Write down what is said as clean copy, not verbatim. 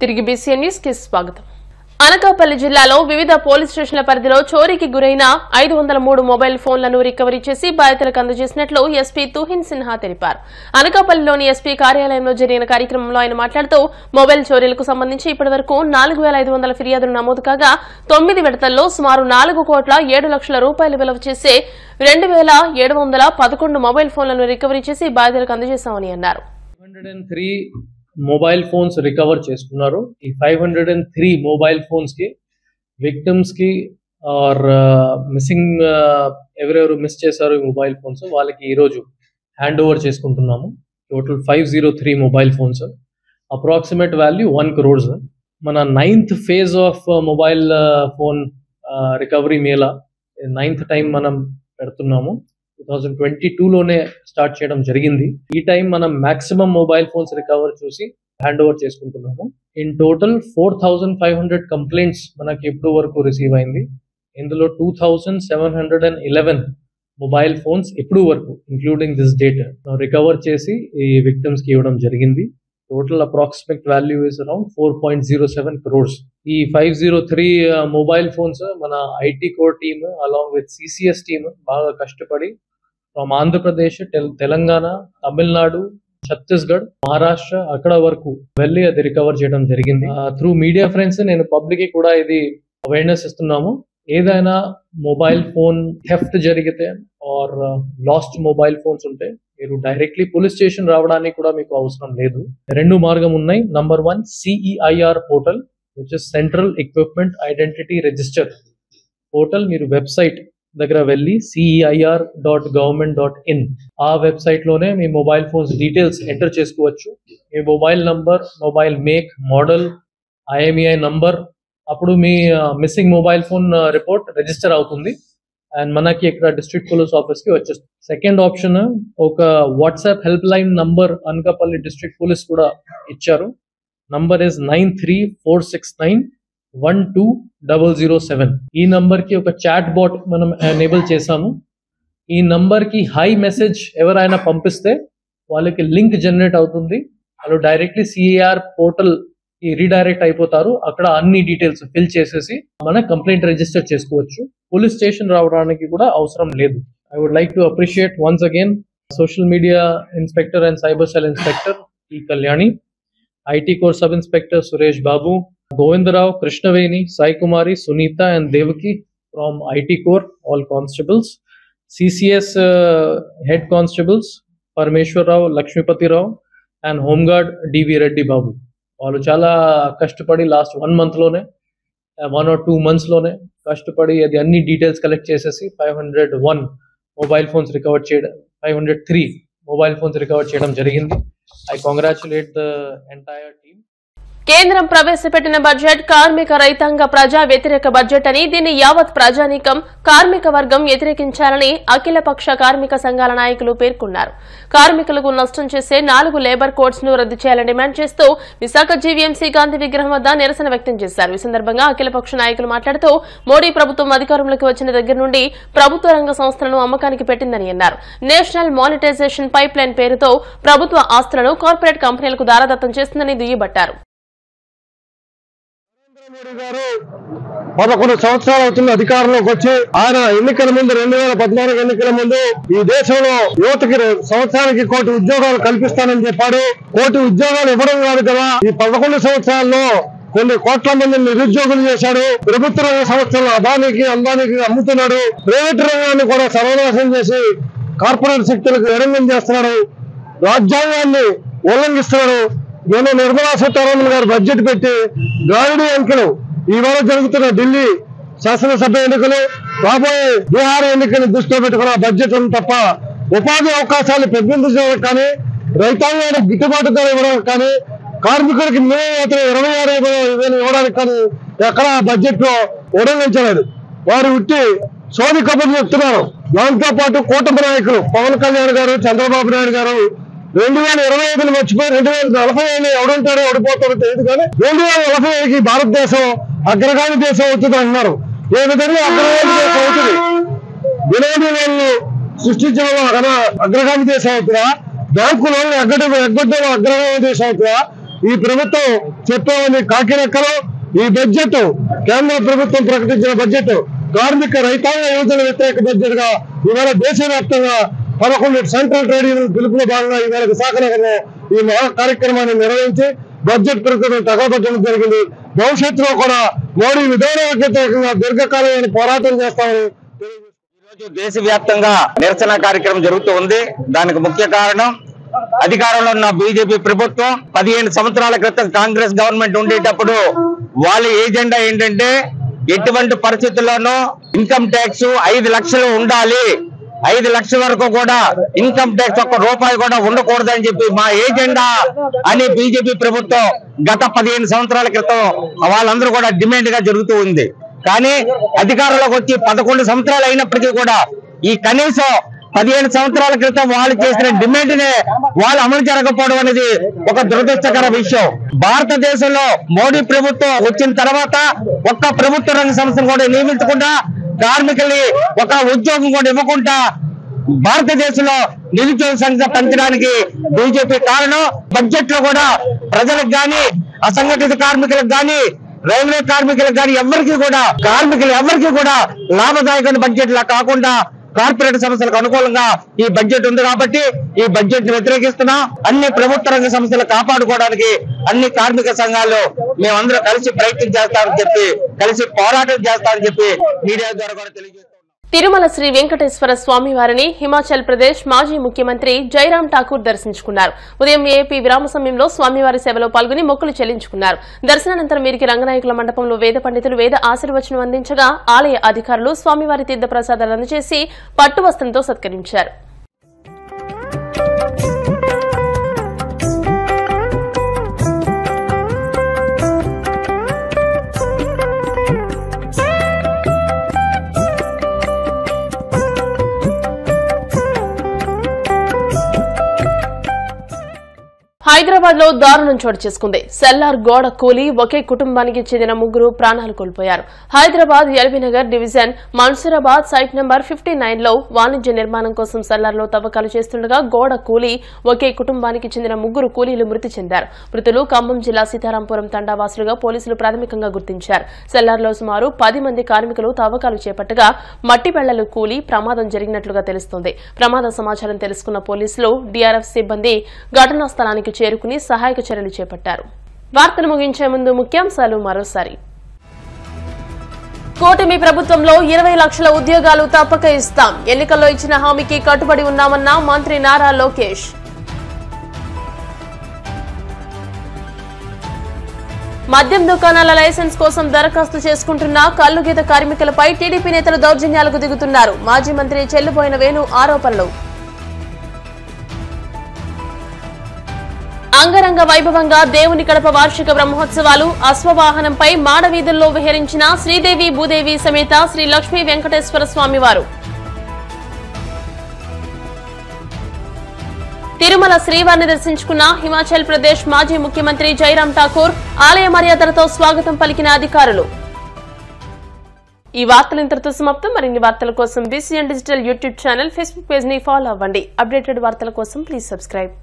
తిరిగి BCN news కి స్వాగతం. అనకాపల్లి జిల్లాలో వివిధ పోలీస్ స్టేషన్ల పరిధిలో చోరీకి గురైన 503 మొబైల్ ఫోన్లను రికవరీ చేసి బాధితులకు అందజేసినట్లు ఎస్పీ తుహిన్ సిన్హా తెలిపారు. అనకాపల్లిలోని ఎస్పీ కార్యాలయంలో జరిగిన కార్యక్రమంలో ఆయన మాట్లాడుతూ మొబైల్ చోరీలకు సంబంధించి ఇప్పటివరకు 4500 ఫిర్యాదులు నమోదు కాగా 9 విడతల్లో సుమారు 4,07,00,000 రూపాయలు విలువ చేసే 2,711 మొబైల్ ఫోన్లను రికవరీ చేసి బాధితులకు అందజేశామని అన్నారు. 503 మొబైల్ ఫోన్స్ రికవర్ చేసుకున్నారు. ఈ 503 మొబైల్ ఫోన్స్ కి విక్టిమ్స్ కి ఆర్ మిస్సింగ్ ఎవరెవరు మిస్ చేశారు ఈ మొబైల్ ఫోన్స్ వాళ్ళకి ఈరోజు హ్యాండ్ ఓవర్ చేసుకుంటున్నాము. Total 503 mobile phones, approximate value 1 crore. మన 9th phase of mobile phone recovery Mela 9th time మనం పెడుతున్నాము. 2022లోనే స్టార్ట్ చేయడం జరిగింది. ఈ టైం మనం మాక్సిమం మొబైల్ ఫోన్స్ రికవర్ చూసి హ్యాండ్ ఓవర్ చేసుకుంటున్నాము. ఇన్ టోటల్ 4500 కంప్లైంట్స్ మనకి ఇప్పుడు వరకు రిసీవ్ అయింది. ఇందులో 2711 మొబైల్ ఫోన్స్ ఇప్పుడు వరకు ఇంక్లూడింగ్ దిస్ డేట్ రికవర్ చేసి ఈ విక్టిమ్స్ కి ఇవ్వడం జరిగింది. Total approximate value is around 4.07 crores. ఈ 503 మొబైల్ ఫోన్స్ మన IT core team along with CCS team బాగా కష్టపడి ఫ్రమ్ ఆంధ్రప్రదేశ్, తెలంగాణ, తమిళనాడు, ఛత్తీస్గఢ్, మహారాష్ట్ర అక్కడ వరకు వెళ్ళి అది రికవర్ చేయడం జరిగింది. త్రూ మీడియా ఫ్రెండ్స్ నేను పబ్లిక్ కి కూడా ఇది అవేర్నెస్ ఇస్తున్నాము. ఏదైనా మొబైల్ ఫోన్ థెఫ్ట్ జరిగితే ఆర్ లాస్ట్ మొబైల్ ఫోన్స్ ఉంటే మీరు డైరెక్ట్లీ పోలీస్ స్టేషన్ రావడానికి కూడా మీకు అవసరం లేదు. 2 మార్గం ఉన్నాయి. Number 1 CEIR portal which is central equipment identity register portal. మీరు వెబ్సైట్ దగ్గర వెళ్ళి CEIR.government.in ఆ వెబ్సైట్ లోనే మీ మొబైల్ ఫోన్స్ డీటెయిల్స్ ఎంటర్ చేసుకోవచ్చు. మీ mobile number, mobile make, model, IMEI number, అప్పుడు మీ missing mobile phone report register అవుతుంది అండ్ మనకి ఇక్కడ డిస్ట్రిక్ట్ పోలీస్ ఆఫీస్ కి వచ్చేస్తుంది. సెకండ్ ఆప్షన్ ఒక WhatsApp helpline number Anakapalli district police కూడా ఇచ్చారు. Number is 9346912007. ఈ నంబర్ కి ఒక చాట్ బాట్ మనం ఎనేబుల్ చేసాము. ఈ నంబర్ కి హై మెసేజ్ ఎవరైనా పంపిస్తే వాళ్ళకి లింక్ జనరేట్ అవుతుంది. వాళ్ళు డైరెక్ట్లీ CEIR పోర్టల్ కి రీడైరెక్ట్ అయిపోతారు. అక్కడ అన్ని డీటెయిల్స్ ఫిల్ చేసేసి మన కంప్లైంట్ రిజిస్టర్ చేసుకోవచ్చు. పోలీస్ స్టేషన్ రావడానికి కూడా అవసరం లేదు. I would like to appreciate once again social media inspector and cyber cell inspector P. Kalyani, IT core sub inspector Suresh Babu, Govindarao, Krishnaveni, Sai Kumari, Sunita and Devaki from IT core, all constables, CCS head constables Parameshwar Rao, Lakshmipati Rao and Homeguard DV Reddy Babu. వాళ్ళు చాలా కష్టపడి last 1 month లోనే 1 or 2 months లోనే కష్టపడి అది అన్ని details collect చేసేసి 501 mobile phones recover చేయడం 503 మొబైల్ ఫోన్స్ రికవర్ చేయడం జరిగింది. I congratulate the entire team. కేంద్రం ప్రవేశపెట్టిన బడ్జెట్ కార్మిక రైతాంగ ప్రజా వ్యతిరేక బడ్జెట్ అని దీన్ని యావత్ ప్రజానీకం కార్మిక వర్గం వ్యతిరేకించాలని అఖిలపక్ష కార్మిక సంఘాల నాయకులు పేర్కొన్నారు. కార్మికులకు నష్టం చేసే 4 లేబర్ కోడ్స్ ను రద్దు చేయాలని డిమాండ్ చేస్తూ విశాఖ జీవీఎంసీ గాంధీ విగ్రహం వద్ద నిరసన వ్యక్తం చేశారు. ఈ సందర్భంగా అఖిలపక్ష నాయకులు మాట్లాడుతూ మోడీ ప్రభుత్వం అధికారంలోకి వచ్చిన దగ్గర నుండి ప్రభుత్వ రంగ సంస్థలను అమ్మకానికి పెట్టిందని అన్నారు. నేషనల్ మానిటైజేషన్ పైప్ లైన్ పేరుతో ప్రభుత్వ ఆస్తులను కార్పొరేట్ కంపెనీలకు దారాదత్తం చేస్తుందని దుయ్యబట్టారు. మోడీ గారు 11 సంవత్సరాలు అవుతుంది అధికారంలోకి వచ్చి. ఆయన ఎన్నికల ముందు 2014 ఎన్నికల ముందు ఈ దేశంలో యువతకి సంవత్సరానికి 1 కోటి ఉద్యోగాలు కల్పిస్తానని చెప్పాడు. 1 కోటి ఉద్యోగాలు ఇవ్వడం కాదు కదా, ఈ 11 సంవత్సరాల్లో కొన్ని కోట్ల మందిని నిరుద్యోగులు చేశాడు. ప్రభుత్వ రంగ సంస్థలను అంబానీకి అమ్ముతున్నాడు. ప్రైవేట్ రంగాన్ని కూడా సర్వనాశనం చేసి కార్పొరేట్ శక్తులకు ఎరంగం చేస్తున్నాడు. రాజ్యాంగాన్ని ఉల్లంఘిస్తున్నాడు. నేను నిర్మలా సీతారామన్ గారు బడ్జెట్ పెట్టి గాలిడి అంకెలు ఇవాళ జరుగుతున్న ఢిల్లీ శాసనసభ ఎన్నికలు, రాబోయే బీహార్ ఎన్నికలు దృష్టిలో పెట్టుకున్న బడ్జెట్ ఉంది తప్ప ఉపాధి అవకాశాలు పెంపొందించడానికి కానీ, రైతాంగానికి గిట్టుబాటు ధర ఇవ్వడానికి కానీ, కార్మికులకి మినిమం 26,000 ఇవ్వడానికి కానీ ఎక్కడ బడ్జెట్ లో ఉల్లంఘించలేదు. వారు ఉట్టి సోది కబుర్లు చెప్తున్నారు. దాంతో పాటు కూటమి నాయకులు పవన్ కళ్యాణ్ గారు, చంద్రబాబు నాయుడు గారు 2025 మర్చిపోయి 2045 ఎవడుంటాడో ఎవడిపోతాడో తెలియదు కానీ 2045కి భారతదేశం అగ్రగామి దేశం అవుతుంది అంటున్నారు. ఏ విధంగా అగ్రగామి దేశం అవుతుంది? వినోదీలను సృష్టించడం అగ్రగామి దేశం అవుతుందా? బ్యాంకు లోన్లు ఎగ్గొట్టడం అగ్రగామి దేశం అవుతుందా? ఈ ప్రభుత్వం చెప్పేవని కాకిరెక్కలు. ఈ బడ్జెట్ కేంద్ర ప్రభుత్వం ప్రకటించిన బడ్జెట్ కార్మిక రైతాంగ యోజన వ్యతిరేక బడ్జెట్ గా ఇవాళ దేశవ్యాప్తంగా 11 సెంట్రల్ ట్రేడ్ యూనియన్ పిలుపులో భాగంగా ఇవాళ విశాఖనగరంలో ఈ మహా కార్యక్రమాన్ని నిర్వహించి బడ్జెట్ ప్రకటన తగలబెట్టడం జరిగింది. భవిష్యత్తులో కూడా మోడీ విధానాలకు వ్యతిరేకంగా దీర్ఘకాలమైన పోరాటం చేస్తామని ఈరోజు దేశవ్యాప్తంగా నిరసన కార్యక్రమం జరుగుతూ ఉంది. దానికి ముఖ్య కారణం అధికారంలో ఉన్న బీజేపీ ప్రభుత్వం 15 సంవత్సరాల క్రితం కాంగ్రెస్ గవర్నమెంట్ ఉండేటప్పుడు వాళ్ళ ఏజెండా ఏంటంటే ఎటువంటి పరిస్థితుల్లోనూ ఇన్కమ్ ట్యాక్స్ 5 లక్షలు ఉండాలి, 5 లక్షల వరకు కూడా ఇన్కమ్ ట్యాక్స్ ఒక్క రూపాయి కూడా ఉండకూడదని చెప్పి మా ఏజెండా అని బీజేపీ ప్రభుత్వం గత 15 సంవత్సరాల క్రితం వాళ్ళందరూ కూడా డిమాండ్ గా జరుగుతూ ఉంది. కానీ అధికారంలోకి వచ్చి 11 సంవత్సరాలు అయినప్పటికీ కూడా ఈ కనీసం 15 సంవత్సరాల క్రితం వాళ్ళు చేసిన డిమాండ్ నే వాళ్ళు అమలు జరగకపోవడం అనేది ఒక దురదృష్టకర విషయం. భారతదేశంలో మోడీ ప్రభుత్వం వచ్చిన తర్వాత ఒక్క ప్రభుత్వ రంగ సంస్థను కూడా నియమించకుండా, కార్మికుల్ని ఒక ఉద్యోగం కూడా ఇవ్వకుండా భారతదేశంలో నిరుద్యోగ సంఖ్య పెంచడానికి బీజేపీ కారణం. బడ్జెట్ లో కూడా ప్రజలకు గాని, అసంఘటిత కార్మికులకు గాని, రైల్వే కార్మికులకు గాని ఎవరికి కూడా లాభదాయకమైన బడ్జెట్ లా కాకుండా కార్పొరేట్ సంస్థలకు అనుకూలంగా ఈ బడ్జెట్ ఉంది. కాబట్టి ఈ బడ్జెట్ ని వ్యతిరేకిస్తున్నాం. అన్ని ప్రభుత్వ రంగ సంస్థలు కాపాడుకోవడానికి అన్ని కార్మిక సంఘాలు మేమందరం కలిసి ప్రయత్నం చేస్తామని చెప్పి, కలిసి పోరాటం చేస్తామని చెప్పి మీడియా ద్వారా కూడా తెలియజేస్తాం. తిరుమల శ్రీ వెంకటేశ్వర స్వామి వారిని హిమాచల్ ప్రదేశ్ మాజీ ముఖ్యమంత్రి జైరాం ఠాకూర్ దర్శించుకున్నారు. ఉదయం ఏపీ విరామ సమయంలో స్వామివారి సేవలో పాల్గొని మొక్కులు చెల్లించుకున్నారు. దర్శనానంతరం వీరికి రంగనాయకుల మండపంలో వేద పండితులు వేద ఆశీర్వచనం అందించగా ఆలయ అధికారులు స్వామివారి తీర్థ ప్రసాదాలు అందజేసి పట్టు వస్త్రంతో సత్కరించారు. హైదరాబాద్ లో దారుణం చోటు చేసుకుంది. సెల్లార్ గోడ కూలి ఒకే కుటుంబానికి చెందిన 3 ప్రాణాలు కోల్పోయారు. Hyderabad LB Nagar division Mansoorabad site number 59 లో వాణిజ్య నిర్మాణం కోసం సెల్లార్ లో తవ్వకాలు చేస్తుండగా గోడ కూలి ఒకే కుటుంబానికి చెందిన 3 కూలీలు మృతి చెందారు. మృతులు ఖమ్మం జిల్లా సీతారాంపురం తండావాసులుగా పోలీసులు ప్రాథమికంగా గుర్తించారు. సెల్లార్ లో సుమారు 10 మంది కార్మికులు తవ్వకాలు చేపట్టగా మట్టి పెళ్లలు కూలి ప్రమాదం జరిగినట్లుగా తెలుస్తోంది. ప్రమాద సమాచారం తెలుసుకున్న పోలీసులు, డీఆర్ఎఫ్ సిబ్బంది ఘటనా స్థలానికి చేరుకుని సహాయక చర్యలు చేపట్టారు. వార్తలు ముగించే ముందు ముఖ్యాంశాలు మరోసారి. కూటమి ప్రభుత్వంలో 20 లక్షల ఉద్యోగాలు తప్పక ఇస్తాం. ఎన్నికల్లో ఇచ్చిన హామీకి కట్టుబడి ఉన్నామన్న మంత్రి నారా లోకేష్. మద్యం దుకాణాల లైసెన్స్ కోసం దరఖాస్తు చేసుకుంటున్న కల్లుగీత కార్మికులపై టీడీపీ నేతలు దౌర్జన్యాలకు దిగుతున్నారు. మాజీ మంత్రి చెల్లుబోయిన వేణు ఆరోపణలు. అంగరంగ వైభవంగా దేవుని కడప వార్షిక బ్రహ్మోత్సవాలు. అశ్వవాహనంపై మాడవీధుల్లో విహరించిన శ్రీదేవి భూదేవి సమేత శ్రీ లక్ష్మీ వెంకటేశ్వర స్వామివారు. తిరుమల శ్రీవారిని దర్శించుకున్న హిమాచల్ ప్రదేశ్ మాజీ ముఖ్యమంత్రి జైరాం ఠాకూర్. ఆలయ మర్యాదలతో స్వాగతం పలికిన అధికారులు. ఈ వార్తలు ఇంతటితో సమాప్తం. మరిన్ని వార్తల కోసం BCN digital YouTube channel, Facebook page ని ఫాలో అవ్వండి. అప్డేటెడ్ వార్తల కోసం ప్లీజ్ సబ్స్క్రైబ్.